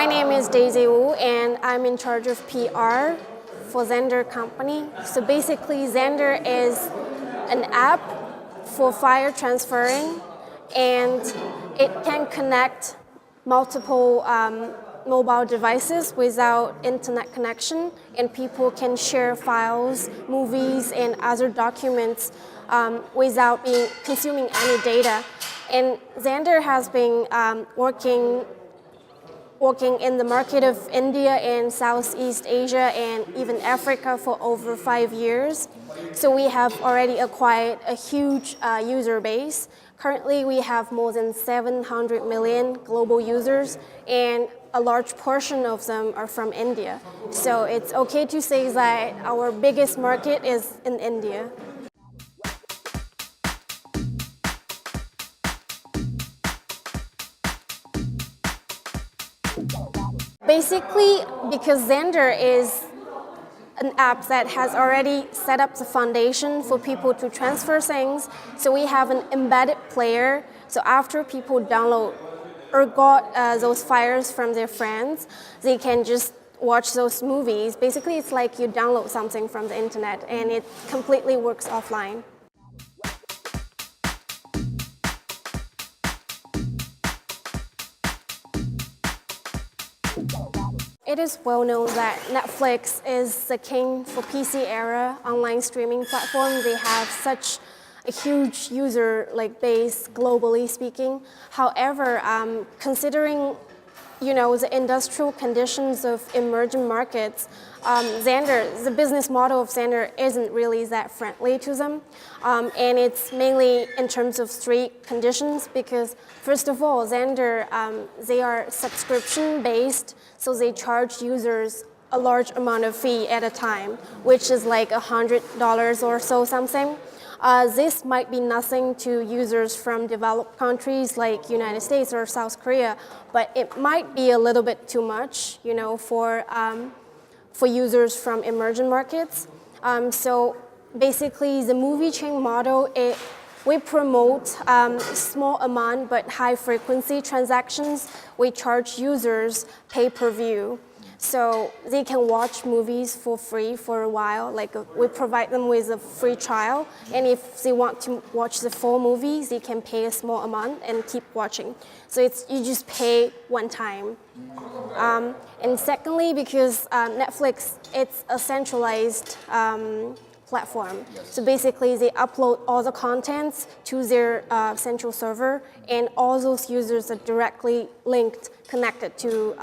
My name is Daisy Wu, and I'm in charge of PR for Xender company. So basically, Xender is an app for file transferring, and it can connect multiple mobile devices without internet connection, and people can share files, movies, and other documents without consuming any data. And Xender has been working in the market of India and Southeast Asia and even Africa for over 5 years. So we have already acquired a huge user base. Currently, we have more than 700 million global users, and a large portion of them are from India. So it's okay to say that our biggest market is in India. Basically, because Xender is an app that has already set up the foundation for people to transfer things, so we have an embedded player. So after people download or got those files from their friends, they can just watch those movies. Basically, it's like you download something from the internet, and it completely works offline. It is well known that Netflix is the king for PC era online streaming platform. They have such a huge user base globally speaking. However, considering the industrial conditions of emerging markets, the business model of Xender isn't really that friendly to them. And it's mainly in terms of three conditions because, first of all, Xender, they are subscription-based, so they charge users a large amount of fee at a time, which is like $100 or so something. This might be nothing to users from developed countries like United States or South Korea, but it might be a little bit too much, for users from emerging markets. So basically, the MovieChain model, we promote small amount but high frequency transactions. We charge users pay-per-view. So they can watch movies for free for a while. We provide them with a free trial, and if they want to watch the full movies, they can pay a small amount and keep watching. So you just pay one time. And secondly, because Netflix, it's a centralized platform. So basically, they upload all the contents to their central server, and all those users are directly linked, connected to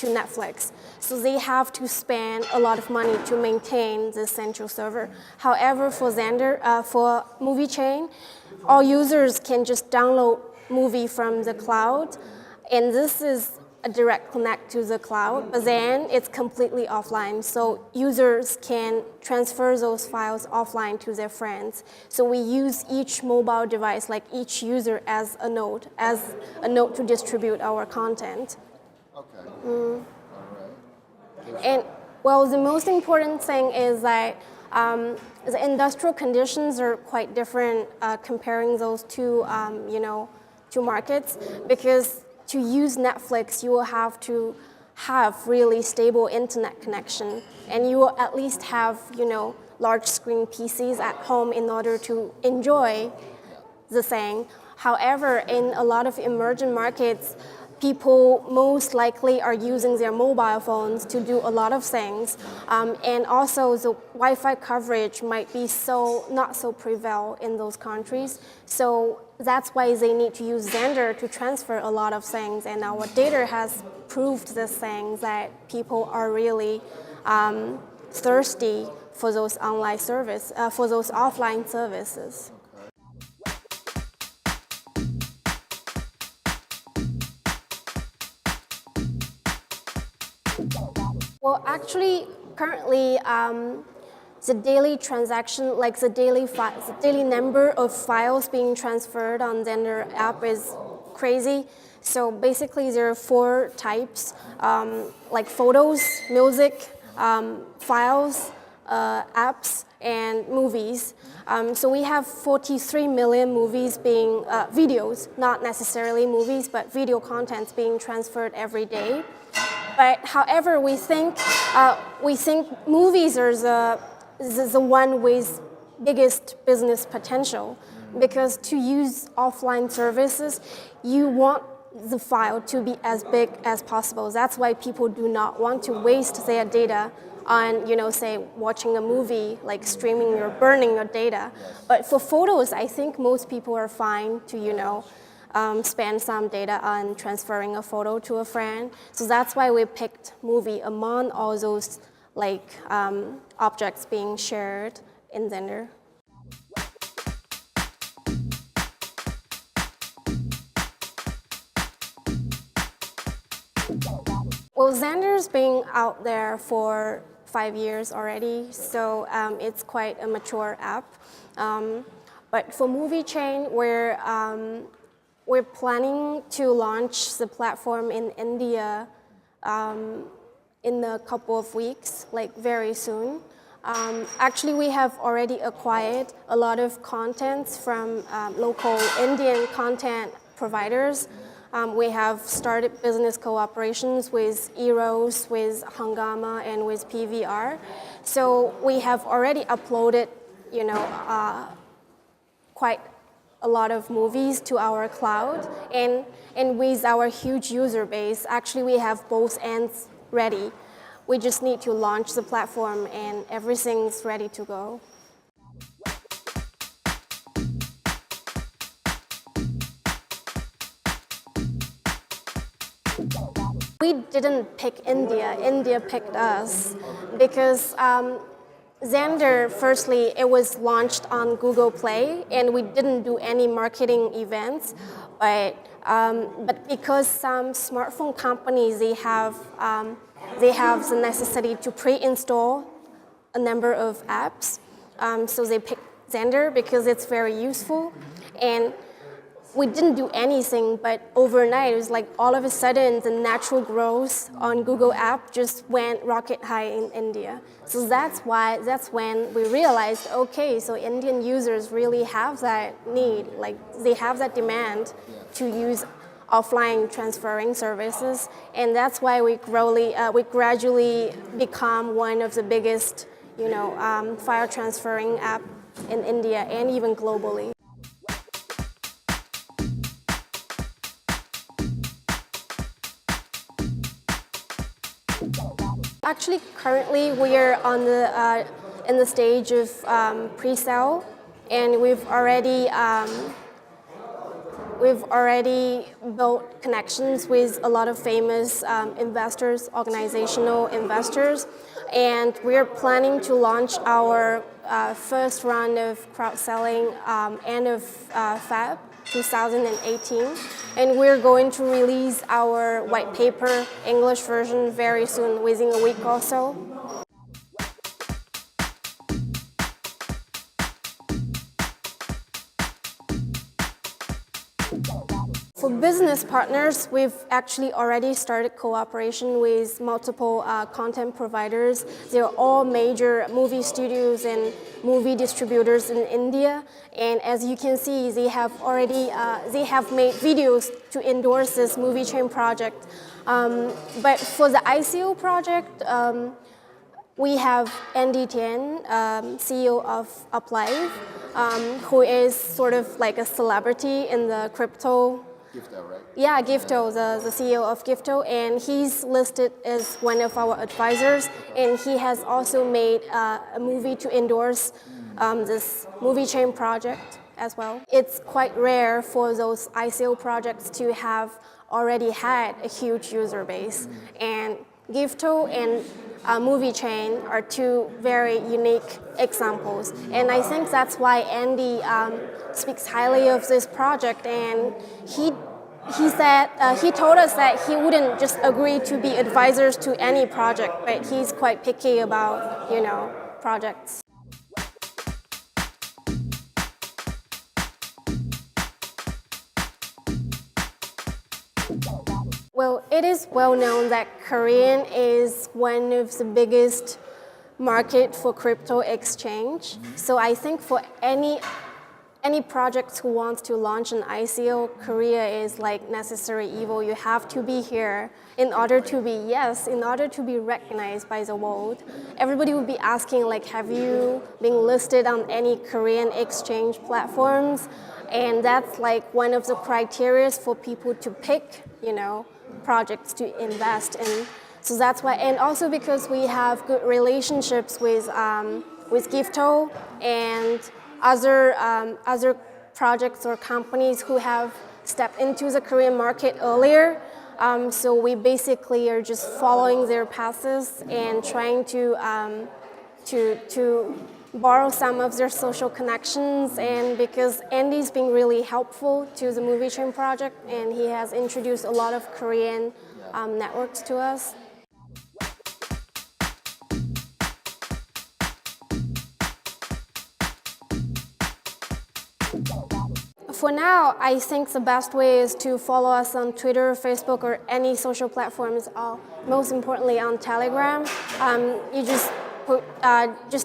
Netflix. So they have to spend a lot of money to maintain the central server. However, for Xender, for MovieChain, all users can just download movie from the cloud, and this is a direct connect to the cloud, but then it's completely offline. So users can transfer those files offline to their friends. So we use each mobile device, like each user as a node to distribute our content. Okay. All right. And well, the most important thing is that the industrial conditions are quite different comparing those two markets, because to use Netflix, you will have to have really stable internet connection, and you will at least have large screen PCs at home in order to enjoy the thing. However, in a lot of emerging markets, people most likely are using their mobile phones to do a lot of things. And also the Wi-Fi coverage might be not so prevail in those countries. So that's why they need to use Xender to transfer a lot of things. And our data has proved this thing that people are really thirsty for those online for those offline services. Well, actually, currently, the daily transaction, the daily number of files being transferred on Xender app is crazy. So basically, there are 4 types, like photos, music, files, apps, and movies. So we have 43 million movies videos, not necessarily movies, but video contents being transferred every day. But however, we think movies are the one with biggest business potential, because to use offline services, you want the file to be as big as possible. That's why people do not want to waste their data on, say, watching a movie, like streaming or burning your data. But for photos, I think most people are fine to, spend some data on transferring a photo to a friend. So that's why we picked movie among all those objects being shared in Xender. Well, Xender's been out there for 5 years already, so it's quite a mature app. But for MovieChain, we're planning to launch the platform in India in a couple of weeks, like very soon. Actually, we have already acquired a lot of content from local Indian content providers. We have started business cooperations with Eros, with Hungama, and with PVR. So we have already uploaded, quite a lot of movies to our cloud. And with our huge user base, actually we have both ends ready. We just need to launch the platform and everything's ready to go. We didn't pick India. India picked us because Xender, firstly, it was launched on Google Play, and we didn't do any marketing events. But because some smartphone companies, they have the necessity to pre-install a number of apps, so they picked Xender because it's very useful. And we didn't do anything, but overnight, it was like all of a sudden the natural growth on Google app just went rocket high in India. So that's when we realized, okay, so Indian users really have that need, like they have that demand to use offline transferring services, and that's why we gradually become one of the biggest, file transferring app in India and even globally. Actually, currently we are in the stage of pre-sale, and we've already built connections with a lot of famous investors, organizational investors, and we're planning to launch our first round of crowd-selling end of Feb 2018, and we're going to release our white paper English version very soon, within a week or so. For business partners, we've actually already started cooperation with multiple content providers. They're all major movie studios and movie distributors in India. And as you can see, they have made videos to endorse this MovieChain project. But for the ICO project, we have Andy Tian, CEO of Uplive, who is sort of like a celebrity in the crypto. Gifto, right? Yeah, Gifto, the CEO of Gifto, and he's listed as one of our advisors, and he has also made a movie to endorse this MovieChain project as well. It's quite rare for those ICO projects to have already had a huge user base, and Gifto and MovieChain are two very unique examples, and I think that's why Andy speaks highly of this project, and he told us that he wouldn't just agree to be advisors to any project, but he's quite picky about projects. Well, it is well known that Korean is one of the biggest market for crypto exchange. So I think for any any project who wants to launch an ICO, Korea is like necessary evil. You have to be here in order to be, yes, in order to be recognized by the world. Everybody would be asking like, have you been listed on any Korean exchange platforms? And that's like one of the criteria for people to pick, projects to invest in. So that's why, and also because we have good relationships with Gifto and other projects or companies who have stepped into the Korean market earlier. So we basically are just following their paths and trying to borrow some of their social connections. And because Andy's been really helpful to the MovieChain project, and he has introduced a lot of Korean networks to us. For now, I think the best way is to follow us on Twitter, Facebook, or any social platforms. Most importantly, on Telegram. You just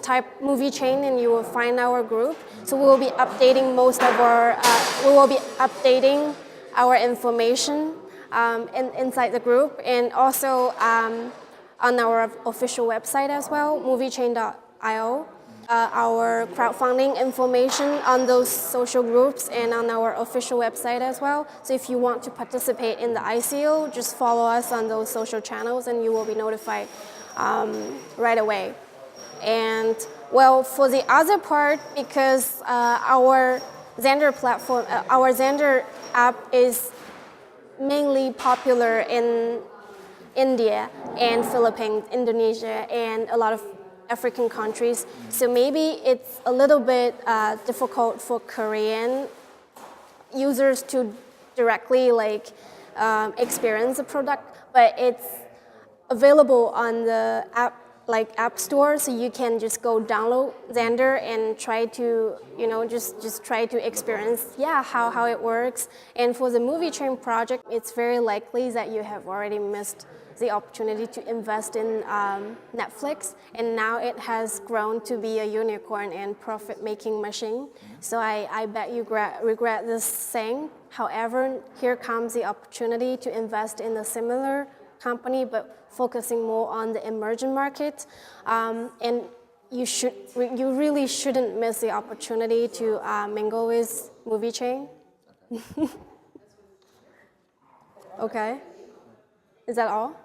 type MovieChain and you will find our group. So we will be updating our information inside the group, and also on our official website as well, moviechain.io. Our crowdfunding information on those social groups and on our official website as well. So if you want to participate in the ICO, just follow us on those social channels and you will be notified right away. And well, for the other part, because our Xender platform, our Xender app is mainly popular in India and Philippines, Indonesia, and a lot of African countries. So maybe it's a little bit difficult for Korean users to directly experience the product, but it's available on the app store, so you can just go download Xender and try to just try to experience how it works. And for the MovieChain project, it's very likely that you have already missed the opportunity to invest in Netflix, and now it has grown to be a unicorn and profit-making machine. So I bet you regret this saying. However, here comes the opportunity to invest in a similar company, but focusing more on the emerging market. And you really shouldn't miss the opportunity to mingle with MovieChain. Okay, is that all?